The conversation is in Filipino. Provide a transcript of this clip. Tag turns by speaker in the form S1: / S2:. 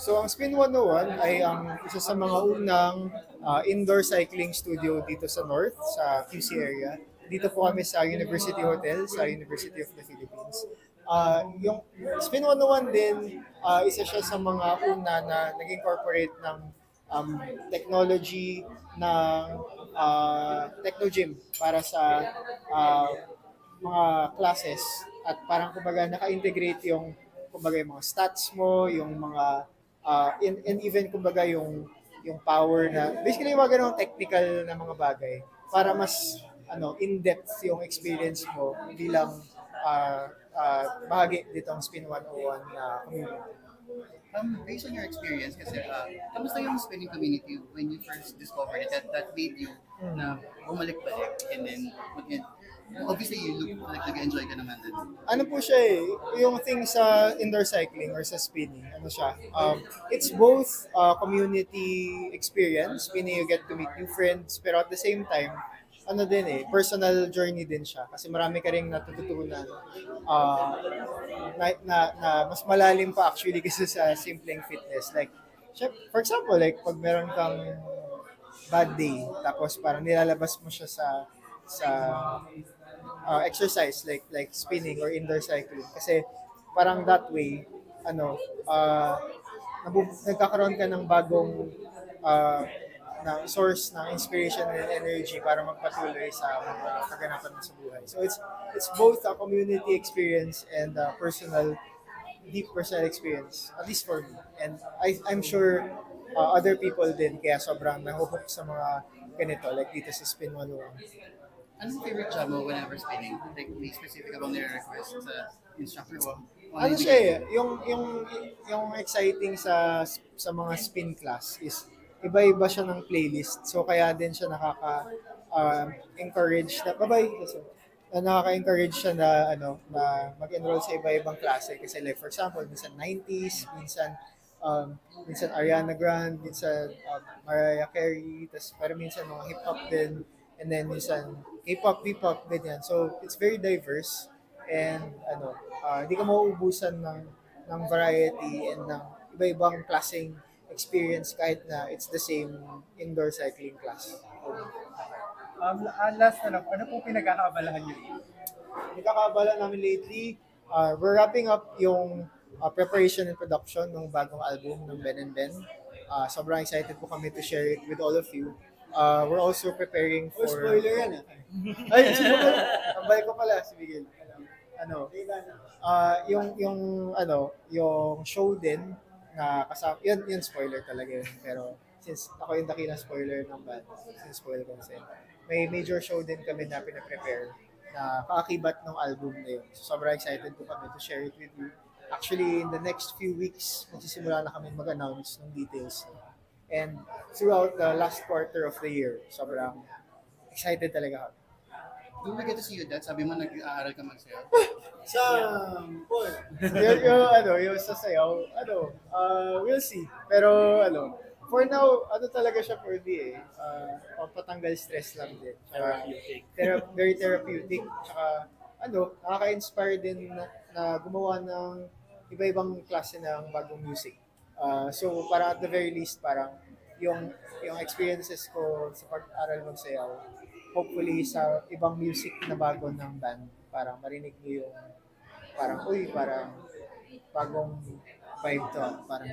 S1: So ang Spin 101 ay ang isa sa mga unang indoor cycling studio dito sa North, sa QC area. Dito po kami sa University Hotel, sa University of the Philippines. Yung Spin 101 din, isa siya sa mga una na nag-incorporate ng um, technology ng Techno Gym para sa uh, mga classes at parang kumbaga naka-integrate yung kumbaga yung mga stats mo, yung mga and even kumbaga yung power na basically yung mga ganong technical na mga bagay para mas in-depth yung experience mo bilang bahagi ditong Spin 101 na community.
S2: Based on your experience, kasi kamusta yung spinning community when you first discovered it that made you na bumalik-balik and then obviously you look like nag-enjoy ka naman din.
S1: Ano po siya eh, yung thing sa indoor cycling or sa spinning, ano siya, it's both community experience, meaning you get to meet new friends, pero at the same time, ano din eh, personal journey din siya kasi marami ka ring natututunan uh, na mas malalim pa actually kasi sa simpleng fitness. Like, for example, like pag meron kang bad day, tapos parang nilalabas mo siya sa exercise like spinning or indoor cycling kasi parang that way nagkakaroon ka ng bagong uh, na source ng inspiration and energy para magpatuloy sa mga kaganapan mo sa buhay. So it's both a community experience and a deep personal experience, at least for me. And I'm sure other people din kaya sobrang nahuhook sa mga ganito, like dito sa Spin 101.
S2: Anong favorite job mo whenever spinning? Like, may specific ka bang nire-request sa instructor mo?
S1: Ano siya eh, yung exciting sa mga spin class is iba-iba siya ng playlist. So kaya din siya encourage na nakaka-encourage siya na mag-enroll sa iba-ibang klase kasi like for example, minsan 90s, minsan Ariana Grande, minsan Mariah Carey, pero minsan mga hip-hop din, and then minsan K-pop, P-pop, ganyan. So it's very diverse and hindi ka mauubusan ng variety and ng iba-ibang klaseng experience kahit na it's the same indoor cycling class.
S3: Last na lang, ano po pinagkakaabalahan niyo?
S1: Nagkakaabala namin lately, we're wrapping up yung preparation and production ng bagong album ng Ben and Ben. Sobrang excited po kami to share it with all of you. We're also preparing for...
S3: spoiler yan
S1: Ay, tambay ko pala si Miguel. Yung show din na kasama, yun spoiler talaga yun. Pero since ako yung dakilang spoiler ng band, since spoiler consent, may major show din kami na pinaprepare na kaakibat ng album na yun. So sobrang excited po kami to share it with you. Actually, in the next few weeks, magsisimula na kami mag-announce ng details. And throughout the last quarter of the year, sobrang excited talaga kami.
S2: Do we get to see you, Dad? Sabi mo nag-aaral ka magsayaw.
S3: Sa Paul.
S1: yung sasayaw, we'll see. Pero for now, talaga siya for me eh. Pampatanggal stress lang din. Very therapeutic. Tsaka, nakaka-inspire din na gumawa ng iba-ibang klase ng bagong music. So, para at the very least, parang yung experiences ko sa pag-aral magsayaw, hopefully sa ibang music na bago ng band, parang marinig mo yung parang bagong vibe to. Parang